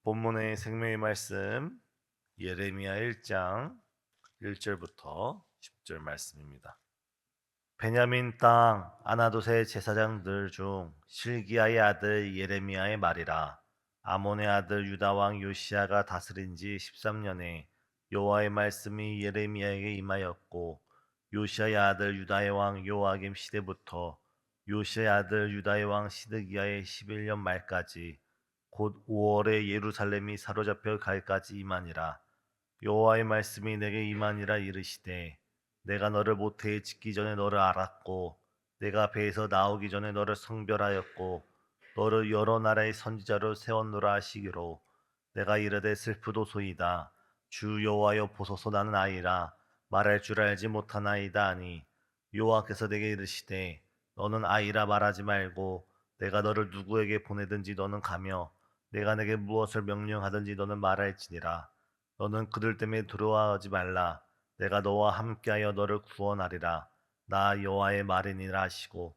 본문의 생명의 말씀 예레미야 1장 1절부터 10절 말씀입니다. 베냐민 땅 아나돗의 제사장들 중 실기야의 아들 예레미야의 말이라. 아몬의 아들 유다 왕 요시야가 다스린 지 13년에 여호와의 말씀이 예레미야에게 임하였고, 요시야의 아들 유다의 왕 요아김 시대부터 요시야의 아들 유다의 왕 시드기야의 11년 말까지 곧 5월에 예루살렘이 사로잡혀 갈까지 임하니라. 여호와의 말씀이 내게 임하니라. 이르시되 내가 너를 모태에 짓기 전에 너를 알았고, 내가 배에서 나오기 전에 너를 성별하였고, 너를 여러 나라의 선지자로 세웠노라 하시기로, 내가 이르되 슬프도소이다. 주 여호와여 보소서, 나는 아이라 말할 줄 알지 못하나이다 하니, 여호와께서 내게 이르시되 너는 아이라 말하지 말고 내가 너를 누구에게 보내든지 너는 가며 내가 내게 무엇을 명령하든지 너는 말할지니라. 너는 그들 때문에 두려워하지 말라. 내가 너와 함께하여 너를 구원하리라. 나 여호와의 말이니라 하시고,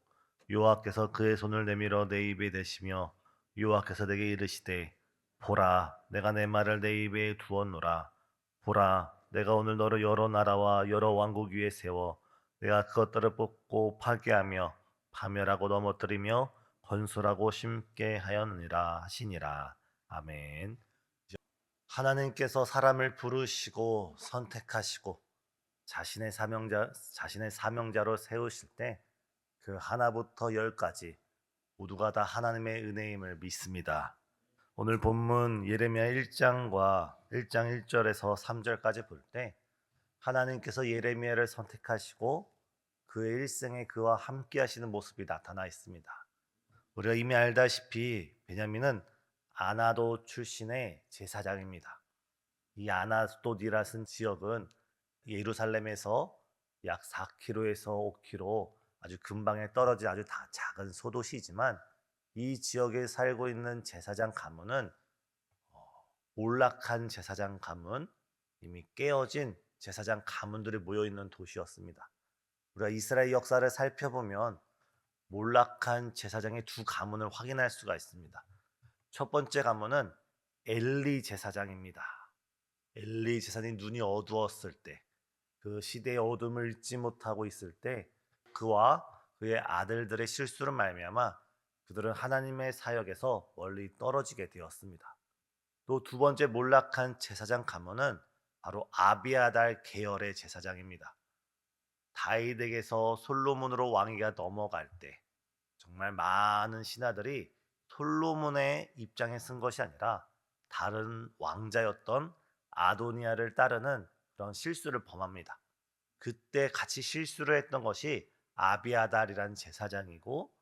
여호와께서 그의 손을 내밀어 내 입에 대시며 여호와께서 내게 이르시되 보라, 내가 내 말을 내 입에 두었노라. 보라, 내가 오늘 너를 여러 나라와 여러 왕국 위에 세워 내가 그것들을 뽑고 파괴하며 파멸하고 넘어뜨리며 건설하고 심게 하였느니라 하시니라. 아멘. 하나님께서 사람을 부르시고 선택하시고 자신의 사명자로 세우실 때 그 하나부터 열까지 모두가 다 하나님의 은혜임을 믿습니다. 오늘 본문 예레미야 1장과 1장 1절에서 3절까지 볼 때 하나님께서 예레미야를 선택하시고 그의 일생에 그와 함께 하시는 모습이 나타나 있습니다. 우리가 이미 알다시피 베냐민은 아나도 출신의 제사장입니다. 이 아나도디라는 지역은 예루살렘에서 약 4km에서 5km 아주 근방에 떨어진 아주 작은 소도시지만, 이 지역에 살고 있는 제사장 가문은 몰락한 제사장 가문, 이미 깨어진 제사장 가문들이 모여 있는 도시였습니다. 우리가 이스라엘 역사를 살펴보면 몰락한 제사장의 두 가문을 확인할 수가 있습니다. 첫 번째 가문은 엘리 제사장입니다. 엘리 제사장이 눈이 어두웠을 때, 그 시대의 어둠을 잊지 못하고 있을 때 그와 그의 아들들의 실수를 말미암아 그들은 하나님의 사역에서 멀리 떨어지게 되었습니다. 또 두 번째 몰락한 제사장 가문은 바로 아비아달 계열의 제사장입니다. 다윗에게서 솔로몬으로 왕위가 넘어갈 때 정말 많은 신하들이 솔로몬의 입장에 쓴 것이 아니라 다른 왕자였던 아도니아를 따르는 그런 실수를 범합니다. 그때 같이 실수를 했던 것이 아비아달이라는 제사장이고,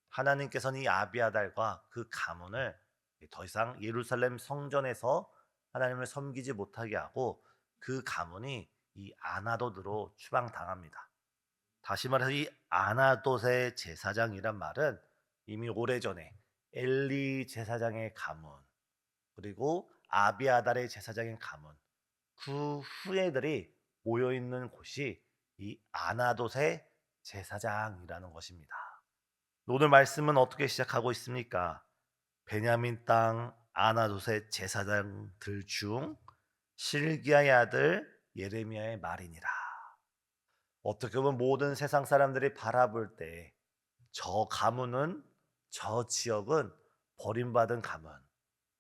하나님께서는 이 아비아달과 그 가문을 더 이상 예루살렘 성전에서 하나님을 섬기지 못하게 하고 그 가문이 이 아나돗으로 추방당합니다. 다시 말해서 이 아나돗의 제사장이란 말은 이미 오래전에 엘리 제사장의 가문, 그리고 아비아달의 제사장의 가문, 그 후예들이 모여 있는 곳이 이 아나돗의 제사장이라는 것입니다. 오늘 말씀은 어떻게 시작하고 있습니까? 베냐민 땅 아나돗의 제사장들 중 실기야의 아들 예레미야의 말이니라. 어떻게 보면 모든 세상 사람들이 바라볼 때 저 가문은, 저 지역은 버림받은 가문,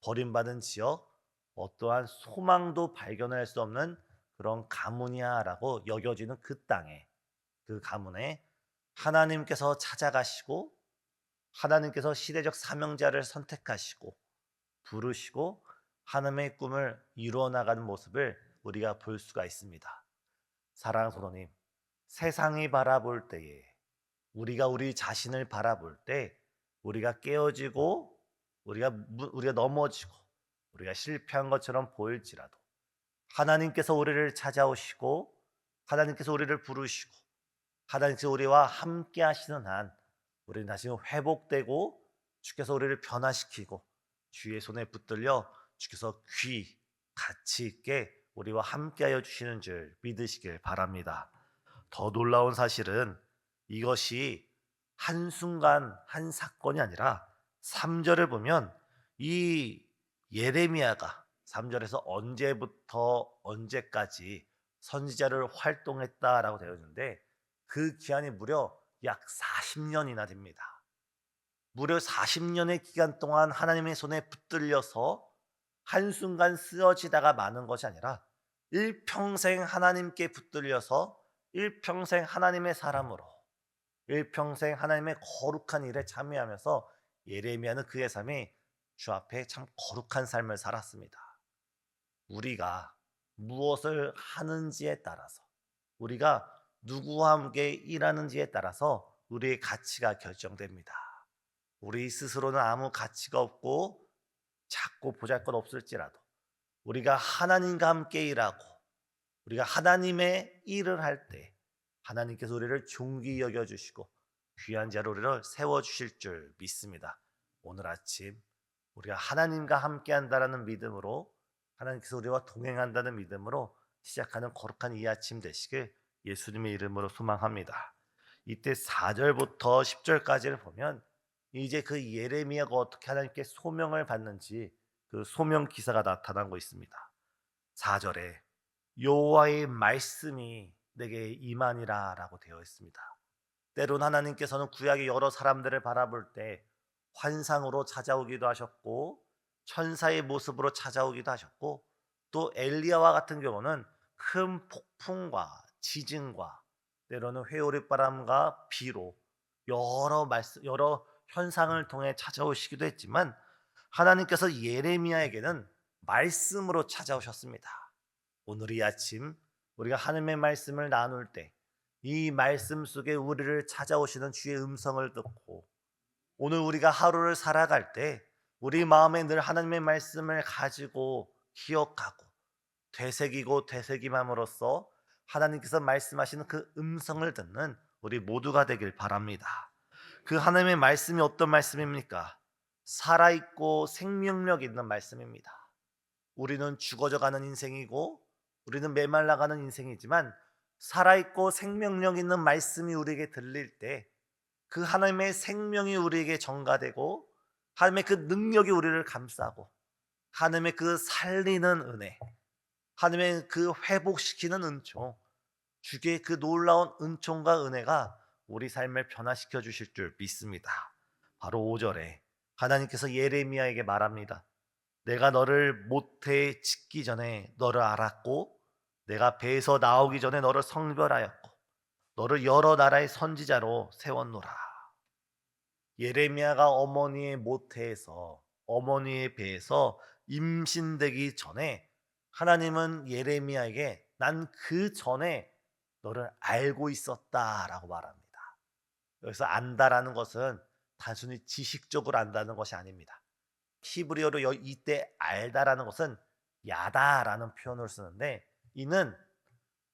버림받은 지역, 어떠한 소망도 발견할 수 없는 그런 가문이야 라고 여겨지는 그 땅에, 그 가문에 하나님께서 찾아가시고 하나님께서 시대적 사명자를 선택하시고 부르시고 하나님의 꿈을 이루어 나가는 모습을 우리가 볼 수가 있습니다. 사랑하는 성도님, 세상이 바라볼 때에, 우리가 우리 자신을 바라볼 때 우리가 깨어지고 우리가 넘어지고 우리가 실패한 것처럼 보일지라도 하나님께서 우리를 찾아오시고 하나님께서 우리를 부르시고 하나님께서 우리와 함께 하시는 한 우리는 다시 회복되고 주께서 우리를 변화시키고 주의 손에 붙들려 주께서 귀 가치 있게 우리와 함께하여 주시는 줄 믿으시길 바랍니다. 더 놀라운 사실은 이것이 한순간 한 사건이 아니라 3절을 보면 이 예레미야가 3절에서 언제부터 언제까지 선지자를 활동했다라고 되어 있는데 그 기간이 무려 약 40년이나 됩니다. 무려 40년의 기간 동안 하나님의 손에 붙들려서 한순간 쓰러지다가 마는 것이 아니라 일평생 하나님께 붙들려서 일평생 하나님의 사람으로 일평생 하나님의 거룩한 일에 참여하면서 예레미야는 그의 삶이 주 앞에 참 거룩한 삶을 살았습니다. 우리가 무엇을 하는지에 따라서 우리가 누구와 함께 일하는지에 따라서 우리의 가치가 결정됩니다. 우리 스스로는 아무 가치가 없고 작고 보잘것없을지라도 우리가 하나님과 함께 일하고 우리가 하나님의 일을 할 때 하나님께서 우리를 존귀 여겨주시고 귀한 자로 우리를 세워주실 줄 믿습니다. 오늘 아침 우리가 하나님과 함께 한다는 믿음으로 하나님께서 우리와 동행한다는 믿음으로 시작하는 거룩한 이 아침 되시길 예수님의 이름으로 소망합니다. 이때 4절부터 10절까지를 보면 이제 그 예레미야가 어떻게 하나님께 소명을 받는지 그 소명 기사가 나타나고 있습니다. 4절에 여호와의 말씀이 내게 임하니라라고 되어 있습니다. 때론 하나님께서는 구약의 여러 사람들을 바라볼 때 환상으로 찾아오기도 하셨고 천사의 모습으로 찾아오기도 하셨고 또 엘리야와 같은 경우는 큰 폭풍과 지진과 때로는 회오리바람과 비로 여러 현상을 통해 찾아오시기도 했지만 하나님께서 예레미야에게는 말씀으로 찾아오셨습니다. 오늘 이 아침 우리가 하나님의 말씀을 나눌 때 이 말씀 속에 우리를 찾아오시는 주의 음성을 듣고 오늘 우리가 하루를 살아갈 때 우리 마음에 늘 하나님의 말씀을 가지고 기억하고 되새기고 되새김함으로써 하나님께서 말씀하시는 그 음성을 듣는 우리 모두가 되길 바랍니다. 그 하나님의 말씀이 어떤 말씀입니까? 살아있고 생명력 있는 말씀입니다. 우리는 죽어져가는 인생이고 우리는 메말라가는 인생이지만 살아있고 생명력 있는 말씀이 우리에게 들릴 때 그 하나님의 생명이 우리에게 전가되고 하나님의 그 능력이 우리를 감싸고 하나님의 그 살리는 은혜, 하나님의 그 회복시키는 은총, 주의 그 놀라운 은총과 은혜가 우리 삶을 변화시켜 주실 줄 믿습니다. 바로 5절에 하나님께서 예레미야에게 말합니다. 내가 너를 모태에 짓기 전에 너를 알았고 내가 배에서 나오기 전에 너를 성별하였고 너를 여러 나라의 선지자로 세웠노라. 예레미야가 어머니의 모태에서 어머니의 배에서 임신되기 전에 하나님은 예레미야에게 난 그 전에 너를 알고 있었다라고 말합니다. 여기서 안다라는 것은 단순히 지식적으로 안다는 것이 아닙니다. 히브리어로 이때 알다라는 것은 야다라는 표현을 쓰는데 이는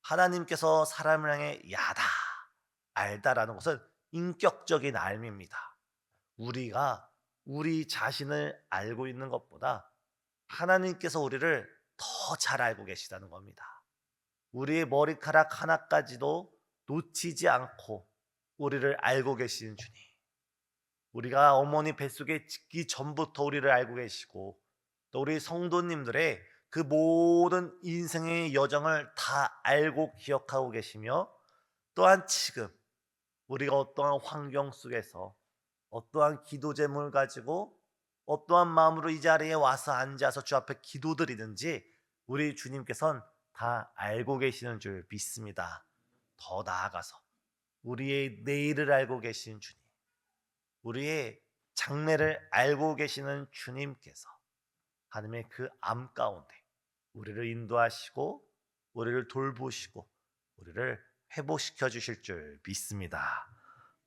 하나님께서 사람을 향해 야다, 알다라는 것은 인격적인 알미입니다. 우리가 우리 자신을 알고 있는 것보다 하나님께서 우리를 더 잘 알고 계시다는 겁니다. 우리의 머리카락 하나까지도 놓치지 않고 우리를 알고 계시는 주님. 우리가 어머니 뱃속에 짓기 전부터 우리를 알고 계시고 또 우리 성도님들의 그 모든 인생의 여정을 다 알고 기억하고 계시며 또한 지금 우리가 어떠한 환경 속에서 어떠한 기도 제목을 가지고 어떠한 마음으로 이 자리에 와서 앉아서 주 앞에 기도드리든지 우리 주님께서는 다 알고 계시는 줄 믿습니다. 더 나아가서 우리의 내일을 알고 계신 주님, 우리의 장래를 알고 계시는 주님께서 하나님의 그 암 가운데 우리를 인도하시고 우리를 돌보시고 우리를 회복시켜 주실 줄 믿습니다.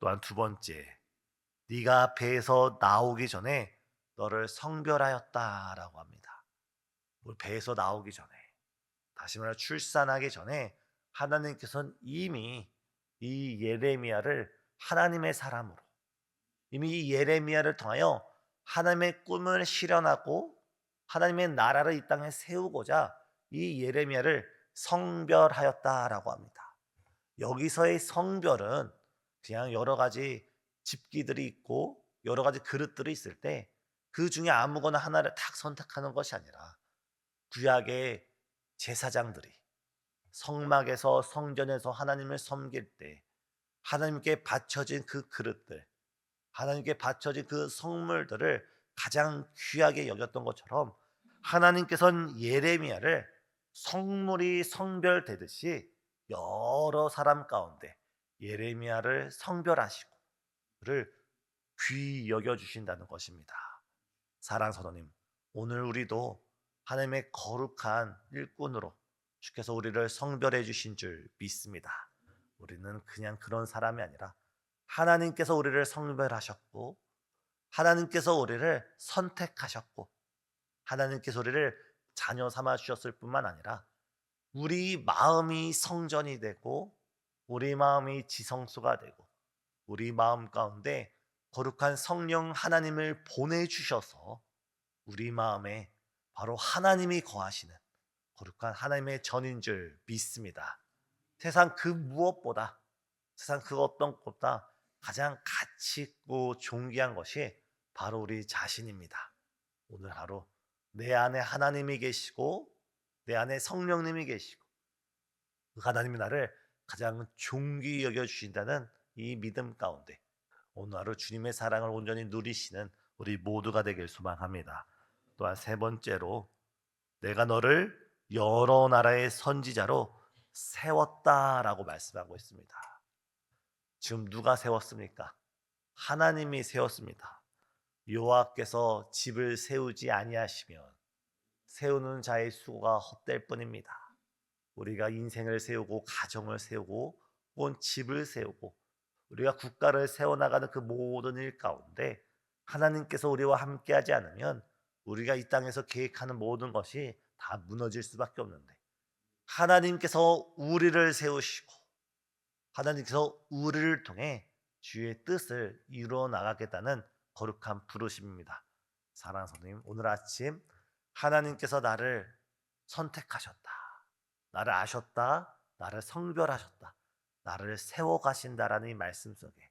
또한 두 번째, 네가 배에서 나오기 전에 너를 성별하였다라고 합니다. 우리 배에서 나오기 전에, 다시 말해 출산하기 전에 하나님께서는 이미 이 예레미야를 하나님의 사람으로 이미 이 예레미야를 통하여 하나님의 꿈을 실현하고 하나님의 나라를 이 땅에 세우고자 이 예레미야를 성별하였다라고 합니다. 여기서의 성별은 그냥 여러 가지 집기들이 있고 여러 가지 그릇들이 있을 때 그 중에 아무거나 하나를 딱 선택하는 것이 아니라 구약의 제사장들이 성막에서 성전에서 하나님을 섬길 때 하나님께 바쳐진 그 그릇들, 하나님께 바쳐진 그 성물들을 가장 귀하게 여겼던 것처럼 하나님께서는 예레미야를 성물이 성별되듯이 여러 사람 가운데 예레미야를 성별하시고 그를 귀히 여겨 주신다는 것입니다. 사랑 성도님, 오늘 우리도 하나님의 거룩한 일꾼으로 주께서 우리를 성별해 주신 줄 믿습니다. 우리는 그냥 그런 사람이 아니라 하나님께서 우리를 성별하셨고 하나님께서 우리를 선택하셨고 하나님께서 우리를 자녀 삼아 주셨을 뿐만 아니라 우리 마음이 성전이 되고 우리 마음이 지성소가 되고 우리 마음 가운데 거룩한 성령 하나님을 보내주셔서 우리 마음에 바로 하나님이 거하시는 거룩한 하나님의 전인 줄 믿습니다. 세상 그 무엇보다 세상 그 어떤 것보다 가장 가치 있고 존귀한 것이 바로 우리 자신입니다. 오늘 하루 내 안에 하나님이 계시고 내 안에 성령님이 계시고 그 하나님이 나를 가장 존귀히 여겨주신다는 이 믿음 가운데 오늘 하루 주님의 사랑을 온전히 누리시는 우리 모두가 되길 소망합니다. 또한 세 번째로 내가 너를 여러 나라의 선지자로 세웠다라고 말씀하고 있습니다. 지금 누가 세웠습니까? 하나님이 세웠습니다. 여호와께서 집을 세우지 아니하시면 세우는 자의 수고가 헛될 뿐입니다. 우리가 인생을 세우고 가정을 세우고 혹은 집을 세우고 우리가 국가를 세워나가는 그 모든 일 가운데 하나님께서 우리와 함께하지 않으면 우리가 이 땅에서 계획하는 모든 것이 다 무너질 수밖에 없는데 하나님께서 우리를 세우시고 하나님께서 우리를 통해 주의 뜻을 이루어 나가겠다는 거룩한 부르심입니다. 사랑하는 성도님, 오늘 아침 하나님께서 나를 선택하셨다, 나를 아셨다, 나를 성별하셨다, 나를 세워가신다라는 이 말씀 속에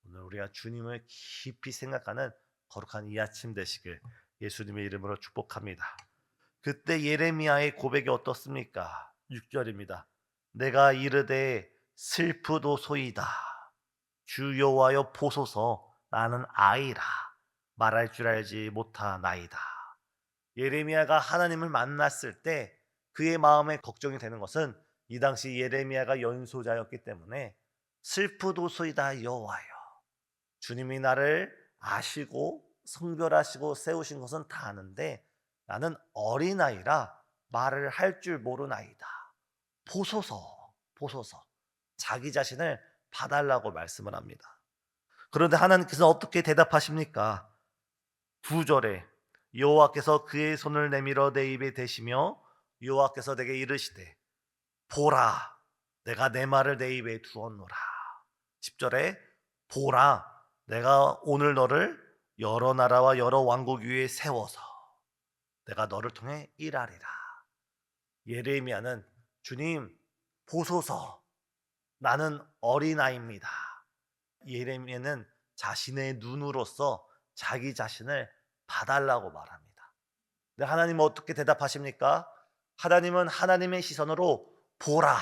오늘 우리가 주님을 깊이 생각하는 거룩한 이 아침 되시길 예수님의 이름으로 축복합니다. 그때 예레미야의 고백이 어떻습니까? 6절입니다. 내가 이르되 슬프도소이다. 주 여호와여 보소서 나는 아이라 말할 줄 알지 못하나이다. 예레미야가 하나님을 만났을 때 그의 마음에 걱정이 되는 것은 이 당시 예레미야가 연소자였기 때문에 슬프도소이다 여호와여, 주님이 나를 아시고 성별하시고 세우신 것은 다 아는데 나는 어린아이라 말을 할 줄 모르나이다. 보소서 보소서, 자기 자신을 봐달라고 말씀을 합니다. 그런데 하나님께서 어떻게 대답하십니까? 9절에 여호와께서 그의 손을 내밀어 내 입에 대시며 여호와께서 내게 이르시되 보라 내가 내 말을 내 입에 두었노라. 10절에 보라 내가 오늘 너를 여러 나라와 여러 왕국 위에 세워서 내가 너를 통해 일하리라. 예레미야는 주님 보소서 나는 어린아이입니다. 예레미야는 자신의 눈으로서 자기 자신을 봐달라고 말합니다. 근데 하나님은 어떻게 대답하십니까? 하나님은 하나님의 시선으로 보라.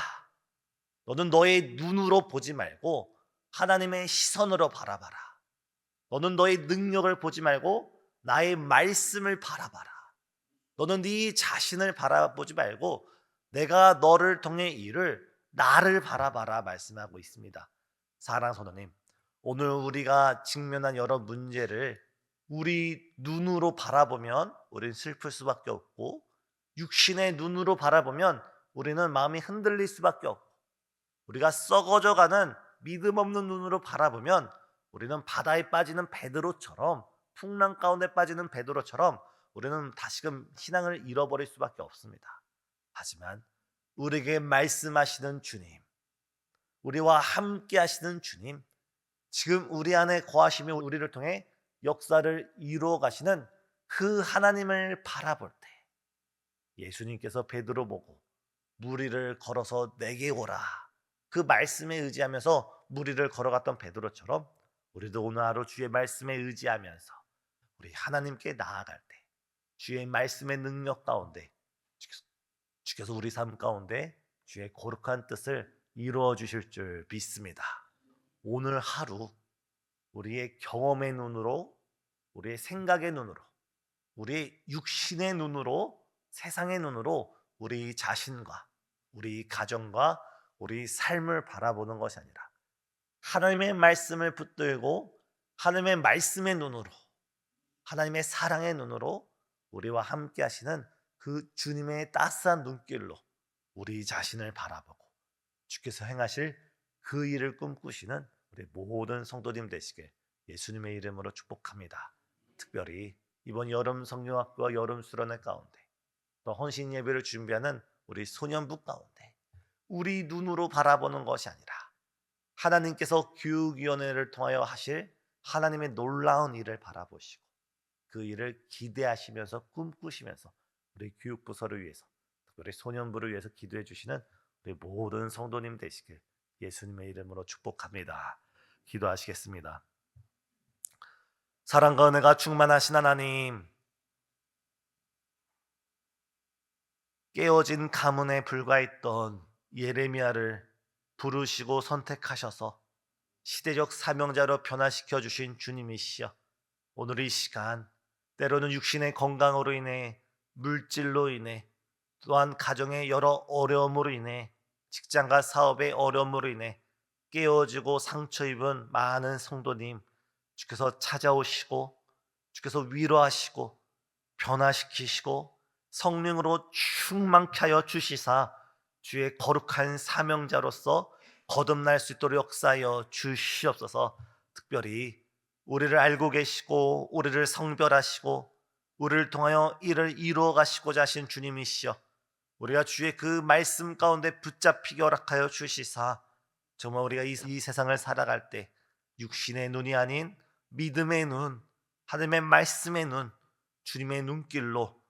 너는 너의 눈으로 보지 말고 하나님의 시선으로 바라봐라. 너는 너의 능력을 보지 말고 나의 말씀을 바라봐라. 너는 네 자신을 바라보지 말고 내가 너를 통해 일을 나를 바라봐라 말씀하고 있습니다. 사랑하는 성도님, 오늘 우리가 직면한 여러 문제를 우리 눈으로 바라보면 우리는 슬플 수밖에 없고 육신의 눈으로 바라보면 우리는 마음이 흔들릴 수밖에 없고 우리가 썩어져가는 믿음 없는 눈으로 바라보면 우리는 바다에 빠지는 베드로처럼 풍랑 가운데 빠지는 베드로처럼 우리는 다시금 신앙을 잃어버릴 수밖에 없습니다. 하지만 우리에게 말씀하시는 주님, 우리와 함께 하시는 주님, 지금 우리 안에 거하시며 우리를 통해 역사를 이루어 가시는 그 하나님을 바라볼 때 예수님께서 베드로 보고 무리를 걸어서 내게 오라 그 말씀에 의지하면서 무리를 걸어갔던 베드로처럼 우리도 오늘 하루 주의 말씀에 의지하면서 우리 하나님께 나아갈 때 주의 말씀의 능력 가운데 주께서 우리 삶 가운데 주의 거룩한 뜻을 이루어 주실 줄 믿습니다. 오늘 하루 우리의 경험의 눈으로, 우리의 생각의 눈으로, 우리의 육신의 눈으로, 세상의 눈으로 우리 자신과 우리 가정과 우리 삶을 바라보는 것이 아니라 하나님의 말씀을 붙들고 하나님의 말씀의 눈으로, 하나님의 사랑의 눈으로 우리와 함께 하시는 그 주님의 따스한 눈길로 우리 자신을 바라보고 주께서 행하실 그 일을 꿈꾸시는 우리 모든 성도님 되시길 예수님의 이름으로 축복합니다. 특별히 이번 여름 성령학교와 여름 수련회 가운데 또 헌신 예배를 준비하는 우리 소년부 가운데 우리 눈으로 바라보는 것이 아니라 하나님께서 교육위원회를 통하여 하실 하나님의 놀라운 일을 바라보시고 그 일을 기대하시면서 꿈꾸시면서 우리 교육부서를 위해서 특별히 소년부를 위해서 기도해 주시는 우리 모든 성도님 되시길 예수님의 이름으로 축복합니다. 기도하시겠습니다. 사랑과 은혜가 충만하신 하나님, 깨어진 가문에 불과했던 예레미야를 부르시고 선택하셔서 시대적 사명자로 변화시켜 주신 주님이시여, 오늘 이 시간 때로는 육신의 건강으로 인해, 물질로 인해, 또한 가정의 여러 어려움으로 인해, 직장과 사업의 어려움으로 인해 깨어지고 상처 입은 많은 성도님 주께서 찾아오시고 주께서 위로하시고 변화시키시고 성령으로 충만케 하여 주시사 주의 거룩한 사명자로서 거듭날 수 있도록 역사하여 주시옵소서. 특별히 우리를 알고 계시고 우리를 성별하시고 우리를 통하여 이를 이루어 가시고자 하신 주님이시여, 우리가 주의 그 말씀 가운데 붙잡히게 허락하여 주시사 정말 우리가 이 세상을 살아갈 때 육신의 눈이 아닌 믿음의 눈, 하나님의 말씀의 눈, 주님의 눈길로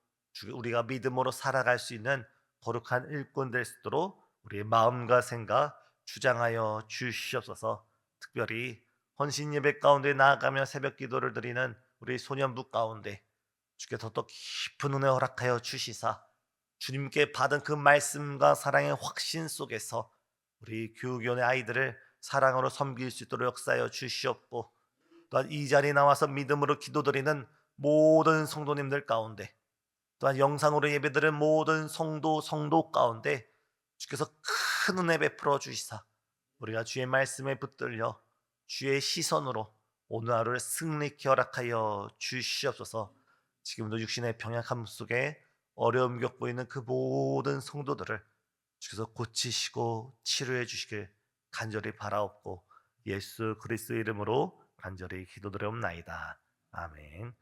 우리가 믿음으로 살아갈 수 있는 거룩한 일꾼 될 수 있도록 우리의 마음과 생각 주장하여 주시옵소서. 특별히 헌신 예배 가운데 나아가며 새벽 기도를 드리는 우리 소년부 가운데 주께서 더 깊은 은혜 허락하여 주시사 주님께 받은 그 말씀과 사랑의 확신 속에서 우리 교육위원회 아이들을 사랑으로 섬길 수 있도록 역사하여 주시옵고, 또한 이 자리에 나와서 믿음으로 기도드리는 모든 성도님들 가운데, 또한 영상으로 예배드리는 모든 성도 가운데 주께서 큰 은혜 베풀어 주시사 우리가 주의 말씀에 붙들려 주의 시선으로 오늘 하루를 승리케 허락하여 주시옵소서. 지금도 육신의 병약함 속에 어려움 겪고 있는 그 모든 성도들을 주께서 고치시고 치료해 주시길 간절히 바라옵고 예수 그리스도의 이름으로 간절히 기도드려옵나이다. 아멘.